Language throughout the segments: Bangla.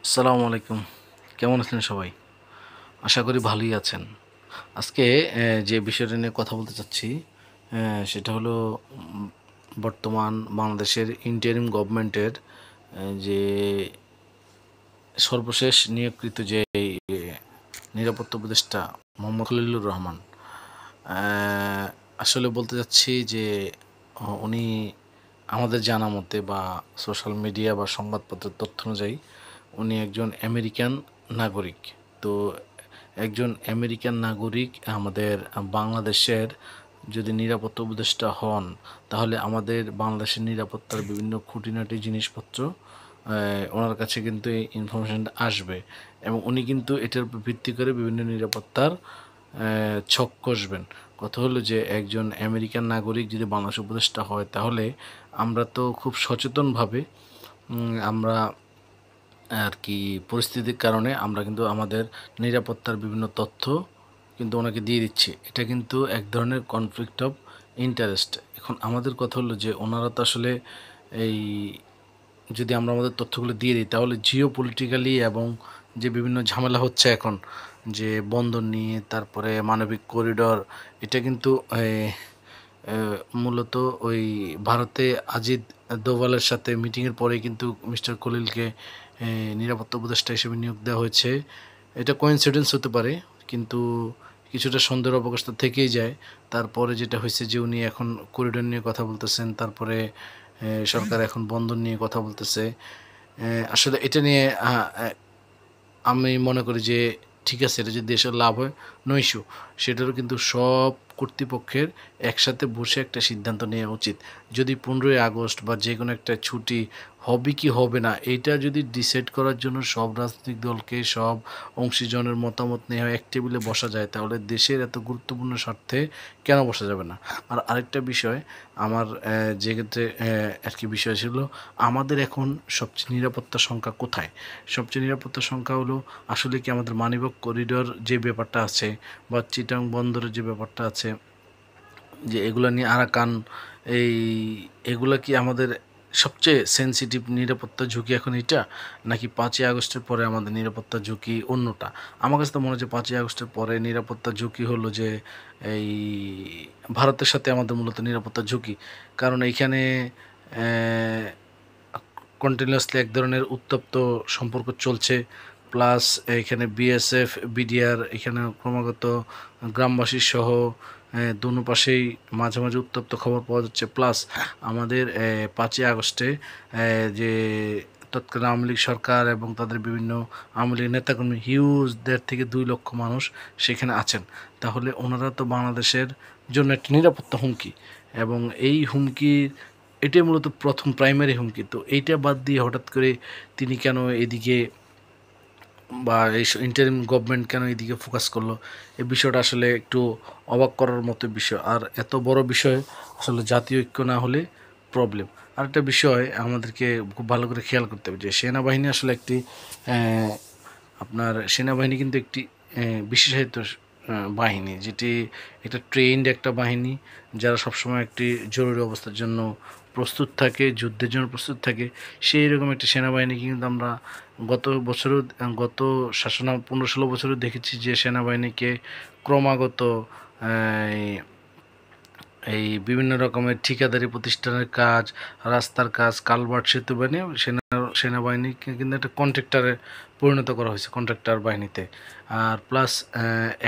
আসসালামু আলাইকুম। কেমন আছেন সবাই? আশা করি ভালোই আছেন। আজকে যে বিষয়টা নিয়ে কথা বলতে চাচ্ছি, সেটা হলো বর্তমান বাংলাদেশের ইন্টারিম গভর্নমেন্টের যে সর্বশেষ নিয়োগকৃত যে নিরাপত্তা উপদেষ্টা মোহাম্মদ খলিলুর রহমান। আহ, আসলে বলতে চাচ্ছি যে উনি আমাদের জানা মতে বা সোশ্যাল মিডিয়া বা সংবাদপত্রের তথ্য অনুযায়ী উনি একজন আমেরিকান নাগরিক। তো একজন আমেরিকান নাগরিক আমাদের বাংলাদেশের যদি নিরাপত্তা উপদেষ্টা হন, তাহলে আমাদের বাংলাদেশের নিরাপত্তার বিভিন্ন খুঁটিনাটি জিনিসপত্র ওনার কাছে কিন্তু এই ইনফরমেশনটা আসবে, এবং উনি কিন্তু এটার উপর ভিত্তি করে বিভিন্ন নিরাপত্তার ছক কষবেন। কথা হলো যে একজন আমেরিকান নাগরিক যদি বাংলাদেশ উপদেষ্টা হয়, তাহলে আমরা তো খুব সচেতনভাবে আমরা আর কি পরিস্থিতির কারণে আমরা কিন্তু আমাদের নিরাপত্তার বিভিন্ন তথ্য কিন্তু ওনাকে দিয়ে দিচ্ছি। এটা কিন্তু এক ধরনের কনফ্লিক্ট অফ ইন্টারেস্ট। এখন আমাদের কথা হলো যে ওনারা তো আসলে এই যদি আমরা আমাদের তথ্যগুলো দিয়ে দিই, তাহলে জিও পলিটিক্যালি এবং যে বিভিন্ন ঝামেলা হচ্ছে এখন, যে বন্দর নিয়ে, তারপরে মানবিক করিডর, এটা কিন্তু মূলত ওই ভারতে আজিদ দোভালের সাথে মিটিংয়ের পরে কিন্তু মিস্টার খলিলকে নিরাপত্তা উপদেষ্টা হিসেবে নিয়োগ দেওয়া হয়েছে। এটা কোইন্সিডেন্স হতে পারে, কিন্তু কিছুটা সন্দেহের অবকাশ তো থেকেই যায়। তারপরে যেটা হয়েছে যে উনি এখন করিডোর নিয়ে কথা বলতেছেন, তারপরে সরকার এখন বন্দর নিয়ে কথা বলতেছে। আসলে এটা নিয়ে আমি মনে করি যে ঠিক আছে, এটা যদি দেশের লাভ হয় নো ইস্যু, সেটারও কিন্তু সব কর্তৃপক্ষের একসাথে বসে একটা সিদ্ধান্ত নেওয়া উচিত। যদি 15ই আগস্ট বা যে কোনো একটা ছুটি হবে কি হবে না, এইটা যদি ডিসাইড করার জন্য সব রাজনৈতিক দলকে, সব অংশীজনের মতামত নেওয়া এক টেবিলে বসা যায়, তাহলে দেশের এত গুরুত্বপূর্ণ স্বার্থে কেন বসা যাবে না? আর আরেকটা বিষয়, আমার যে ক্ষেত্রে আর কি বিষয় ছিল, আমাদের এখন সবচেয়ে নিরাপত্তার সংখ্যা কোথায়? সবচেয়ে নিরাপত্তার সংখ্যা হলো আসলে কি আমাদের মানিব্যাগ করিডোর যে ব্যাপারটা আছে, বা চিটাং বন্দরের যে ব্যাপারটা আছে, যে এগুলা নিয়ে আরাকান, এই এগুলা কি আমাদের সবচেয়ে সেনসিটিভ নিরাপত্তা ঝুঁকি এখন এটা, নাকি 5ই আগস্টের পরে আমাদের নিরাপত্তা ঝুঁকি অন্যটা? আমার কাছে তো মনে হচ্ছে 5ই আগস্টের পরে নিরাপত্তা ঝুঁকি হলো যে এই ভারতের সাথে আমাদের মূলত নিরাপত্তা ঝুঁকি। কারণ এইখানে কন্টিনিউয়াসলি এক ধরনের উত্তপ্ত সম্পর্ক চলছে। প্লাস এখানে বিএসএফ, বিডিআর, এখানে ক্রমাগত গ্রামবাসী সহ দোনো পাশেই মাঝে মাঝে উত্তপ্ত খবর পাওয়া যাচ্ছে। প্লাস আমাদের 5ই আগস্টে যে তৎকালীন আওয়ামী লীগ সরকার এবং তাদের বিভিন্ন আওয়ামী লীগ নেতাকর্মী, হিউজ 1.5 থেকে 2 লক্ষ মানুষ সেখানে আছেন। তাহলে ওনারা তো বাংলাদেশের জন্য একটা নিরাপত্তা হুমকি, এবং এই হুমকির এটাই মূলত প্রথম প্রাইমারি হুমকি। তো এইটা বাদ দিয়ে হঠাৎ করে তিনি কেন এদিকে, বা এই ইন্টারিম গভর্নমেন্ট কেন এদিকে ফোকাস করলো, এই বিষয়টা আসলে একটু অবাক করার মতো বিষয়। আর এত বড় বিষয় আসলে জাতীয় ঐক্য না হলে প্রবলেম। আরেকটা বিষয় আমাদেরকে খুব ভালো করে খেয়াল করতে হবে, যে সেনাবাহিনী আসলে একটি আপনার সেনাবাহিনী কিন্তু একটি বিশেষায়িত বাহিনী, যেটি একটা ট্রেন্ড একটা বাহিনী, যারা সবসময় একটি জরুরি অবস্থার জন্য প্রস্তুত থাকে, যুদ্ধের জন্য প্রস্তুত থাকে। সেই রকম একটা সেনাবাহিনীকে কিন্তু আমরা গত বছরও, গত শাসনা 15-16 বছরও দেখেছি যে সেনাবাহিনীকে ক্রমাগত এই এই বিভিন্ন রকমের ঠিকাদারি প্রতিষ্ঠানের কাজ, রাস্তার কাজ, কালভার্ট, সেতু বানিয়ে সেনাবাহিনীকে কিন্তু একটা কন্ট্রাক্টরে পরিণত করা হয়েছে, কন্ট্রাক্টর বাহিনীতে। আর প্লাস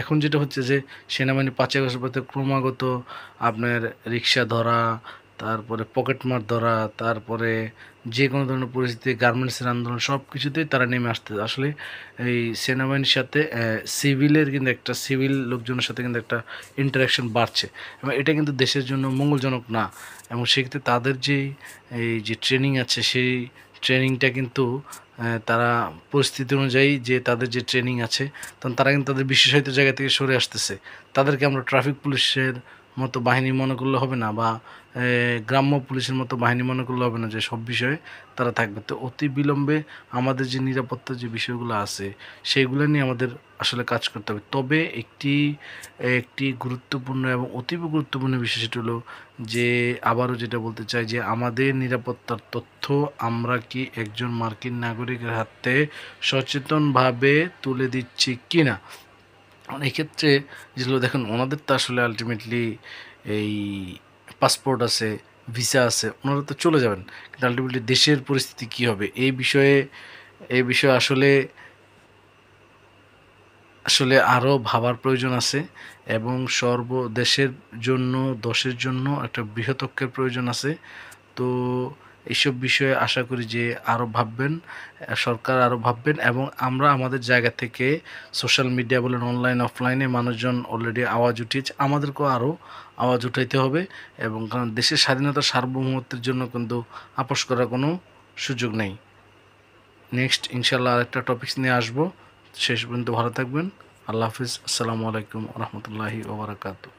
এখন যেটা হচ্ছে যে সেনাবাহিনী 5ই আগস্টের পর থেকে ক্রমাগত আপনার রিক্সা ধরা, তারপরে পকেটমার ধরা, তারপরে যে কোনো ধরনের পরিস্থিতি, গার্মেন্টসের আন্দোলন, সব কিছুতেই তারা নেমে আসতে আসলে এই সেনাবাহিনীর সাথে সিভিলের কিন্তু একটা, সিভিল লোকজনের সাথে কিন্তু একটা ইন্টারাকশন বাড়ছে, এবং এটা কিন্তু দেশের জন্য মঙ্গলজনক না। এবং সেক্ষেত্রে তাদের যে এই যে ট্রেনিং আছে, সেই ট্রেনিংটা কিন্তু তারা পরিস্থিতি অনুযায়ী যে তাদের যে ট্রেনিং আছে, তখন তারা কিন্তু তাদের বিশেষায়িত জায়গা থেকে সরে আসতেছে। তাদেরকে আমরা ট্রাফিক পুলিশের মতো বাহিনী মনে করলে হবে না, বা গ্রাম্য পুলিশের মতো বাহিনী মনে করলে হবে না যে সব বিষয়ে তারা থাকবে। তো অতি বিলম্বে আমাদের যে নিরাপত্তার যে বিষয়গুলো আছে সেইগুলো নিয়ে আমাদের আসলে কাজ করতে হবে। তবে একটি গুরুত্বপূর্ণ এবং অতীব গুরুত্বপূর্ণ বিষয় সেটা হলো যে, আবারও যেটা বলতে চাই যে আমাদের নিরাপত্তার তথ্য আমরা কি একজন মার্কিন নাগরিকের হাতে সচেতনভাবে তুলে দিচ্ছি কিনা। এক্ষেত্রে যেগুলো দেখুন, ওনাদের তো আসলে আলটিমেটলি এই পাসপোর্ট আছে, ভিসা আছে, ওনারা তো চলে যাবেন, কিন্তু আলটিমেটলি দেশের পরিস্থিতি কী হবে এই বিষয়ে আসলে আসলে আরও ভাবার প্রয়োজন আছে, এবং দেশের জন্য, দেশের জন্য একটা বৃহত্তরের প্রয়োজন আছে। তো এইসব বিষয়ে আশা করি যে আরও ভাববেন, সরকার আরও ভাববেন, এবং আমরা আমাদের জায়গা থেকে সোশ্যাল মিডিয়া বলেন, অনলাইন অফলাইনে মানুষজন অলরেডি আওয়াজ উঠিয়েছে, আমাদেরকেও আরও আওয়াজ উঠাইতে হবে। এবং কারণ দেশের স্বাধীনতা সার্বভৌমত্বের জন্য কিন্তু আপোস করার কোনো সুযোগ নেই। নেক্সট ইনশাল্লাহ আরেকটা টপিকস নিয়ে আসবো। শেষ পর্যন্ত ভালো থাকবেন। আল্লাহ হাফিজ। আসসালামু আলাইকুম রহমতুল্লাহি ওবরাকাতু।